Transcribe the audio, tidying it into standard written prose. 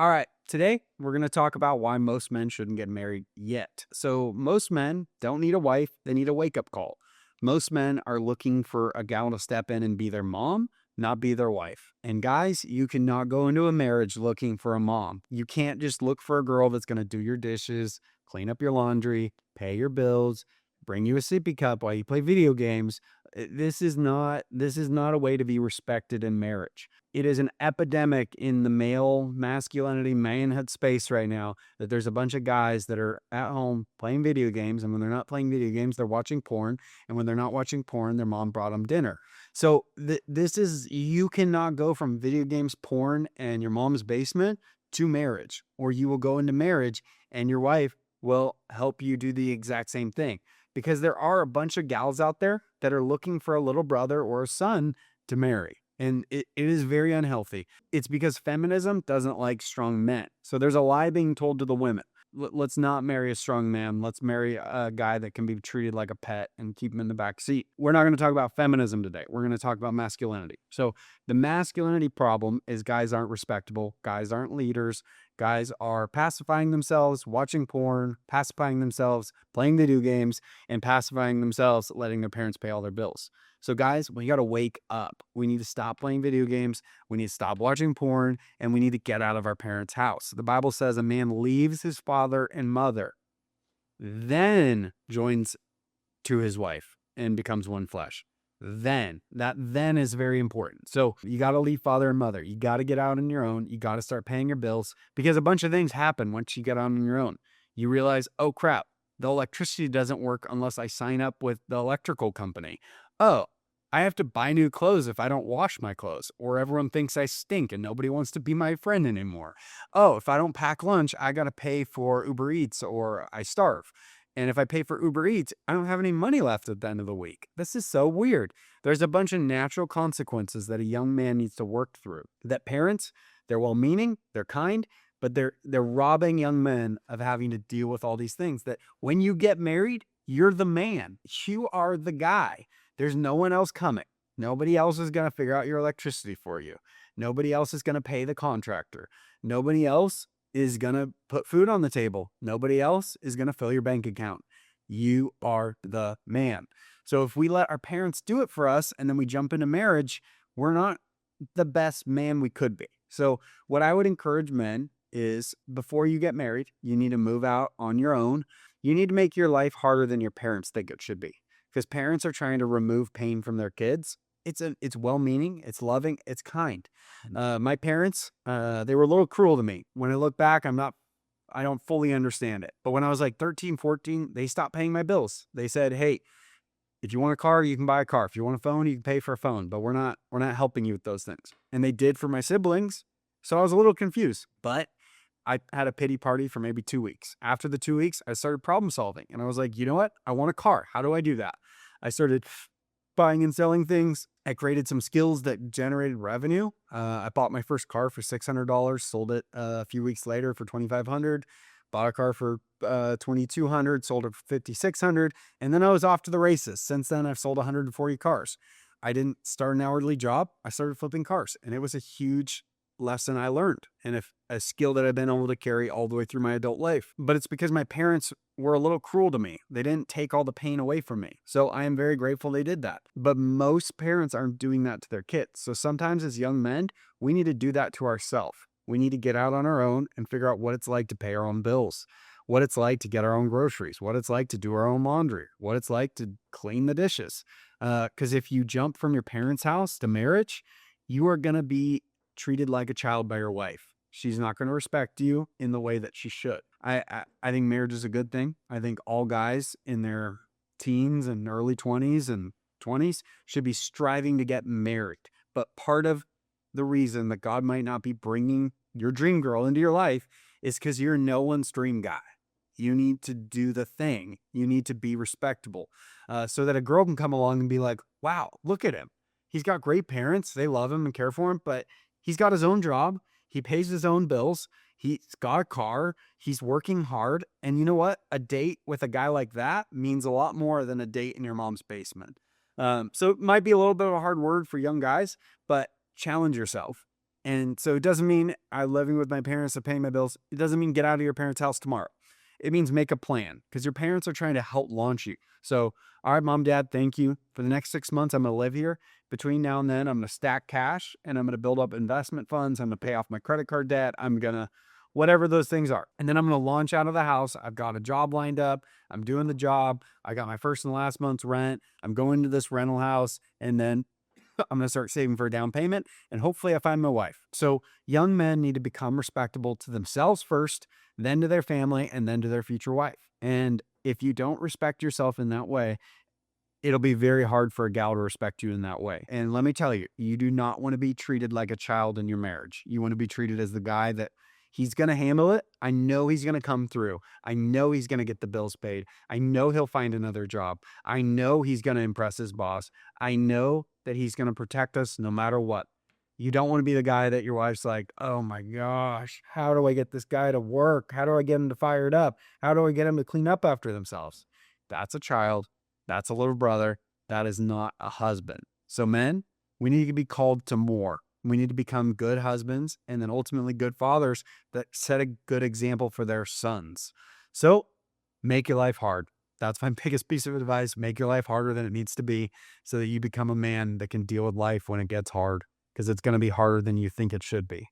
All right, today we're going to talk about why most men shouldn't get married yet. So, most men don't need a wife, they need a wake up call. Most men are looking for a gal to step in and be their mom, not be their wife. And guys, you cannot go into a marriage looking for a mom. You can't just look for a girl that's going to do your dishes, clean up your laundry, pay your bills, bring you a sippy cup while you play video games. This is not a way to be respected in marriage. It is an epidemic in the male masculinity manhood space right now that there's a bunch of guys that are at home playing video games, and when they're not playing video games they're watching porn, and when they're not watching porn their mom brought them dinner. So this is, you cannot go from video games, porn, and your mom's basement to marriage, or you will go into marriage and your wife will help you do the exact same thing, because there are a bunch of gals out there that are looking for a little brother or a son to marry. And it is very unhealthy. It's because feminism doesn't like strong men. So there's a lie being told to the women. Let's not marry a strong man. Let's marry a guy that can be treated like a pet and keep him in the back seat. We're not going to talk about feminism today. We're going to talk about masculinity. So the masculinity problem is guys aren't respectable. Guys aren't leaders. Guys are pacifying themselves, watching porn, pacifying themselves, playing video games, and pacifying themselves, letting their parents pay all their bills. So guys, we got to wake up. We need to stop playing video games. We need to stop watching porn, and we need to get out of our parents' house. The Bible says a man leaves his father and mother, then joins to his wife and becomes one flesh. Then is very important. So you got to leave father and mother. You got to get out on your own. You got to start paying your bills, because a bunch of things happen once you get out on your own. You realize, oh crap, the electricity doesn't work unless I sign up with the electrical company. Oh, I have to buy new clothes if I don't wash my clothes, or everyone thinks I stink and nobody wants to be my friend anymore. Oh, if I don't pack lunch, I got to pay for Uber Eats or I starve. And if I pay for Uber Eats, I don't have any money left at the end of the week. This is so weird. There's a bunch of natural consequences that a young man needs to work through. That parents, they're well-meaning, they're kind, but they're robbing young men of having to deal with all these things. That when you get married, you're the man. You are the guy. There's no one else coming. Nobody else is going to figure out your electricity for you. Nobody else is going to pay the contractor. Nobody else is going to put food on the table. Nobody else is going to fill your bank account. You are the man. So if we let our parents do it for us and then we jump into marriage, we're not the best man we could be. So what I would encourage men is, before you get married, you need to move out on your own. You need to make your life harder than your parents think it should be, because parents are trying to remove pain from their kids. It's well-meaning, it's loving, it's kind. My parents, they were a little cruel to me. When I look back, I don't fully understand it. But when I was like 13, 14, they stopped paying my bills. They said, hey, if you want a car, you can buy a car. If you want a phone, you can pay for a phone, but we're not helping you with those things. And they did for my siblings. So I was a little confused, but I had a pity party for maybe 2 weeks. After the 2 weeks, I started problem solving, and I was like, you know what? I want a car. How do I do that? I started buying and selling things. I created some skills that generated revenue. I bought my first car for $600, sold it a few weeks later for $2,500, bought a car for $2,200, sold it for $5,600, and then I was off to the races. Since then, I've sold 140 cars. I didn't start an hourly job. I started flipping cars, and it was a huge lesson I learned, and if a skill that I've been able to carry all the way through my adult life. But it's because my parents were a little cruel to me. They didn't take all the pain away from me. So I am very grateful they did that. But most parents aren't doing that to their kids. So sometimes as young men, we need to do that to ourselves. We need to get out on our own and figure out what it's like to pay our own bills, what it's like to get our own groceries, what it's like to do our own laundry, what it's like to clean the dishes. Because if you jump from your parents' house to marriage, you are going to be treated like a child by your wife. She's not going to respect you in the way that she should. I think marriage is a good thing. I think all guys in their teens and early 20s and 20s should be striving to get married. But part of the reason that God might not be bringing your dream girl into your life is because you're no one's dream guy. You need to do the thing. You need to be respectable, so that a girl can come along and be like, wow, look at him. He's got great parents. They love him and care for him, but he's got his own job. He pays his own bills. He's got a car. He's working hard. And you know what? A date with a guy like that means a lot more than a date in your mom's basement. So it might be a little bit of a hard word for young guys, but challenge yourself. And so it doesn't mean I'm living with my parents to pay my bills. It doesn't mean get out of your parents' house tomorrow. It means make a plan because your parents are trying to help launch you. So, all right, mom, dad, thank you. For the next 6 months, I'm going to live here. Between now and then, I'm going to stack cash and I'm going to build up investment funds. I'm going to pay off my credit card debt. I'm going to, whatever those things are. And then I'm going to launch out of the house. I've got a job lined up. I'm doing the job. I got my first and last month's rent. I'm going to this rental house. And then I'm going to start saving for a down payment and hopefully I find my wife. So young men need to become respectable to themselves first, then to their family, and then to their future wife. And if you don't respect yourself in that way, it'll be very hard for a gal to respect you in that way. And let me tell you, you do not want to be treated like a child in your marriage. You want to be treated as the guy that he's going to handle it. I know he's going to come through. I know he's going to get the bills paid. I know he'll find another job. I know he's going to impress his boss. I know that he's going to protect us no matter what. You don't want to be the guy that your wife's like, oh my gosh, how do I get this guy to work? How do I get him to fire it up? How do I get him to clean up after themselves? That's a child. That's a little brother. That is not a husband. So men, we need to be called to more. We need to become good husbands and then ultimately good fathers that set a good example for their sons. So make your life hard. That's my biggest piece of advice. Make your life harder than it needs to be so that you become a man that can deal with life when it gets hard because it's going to be harder than you think it should be.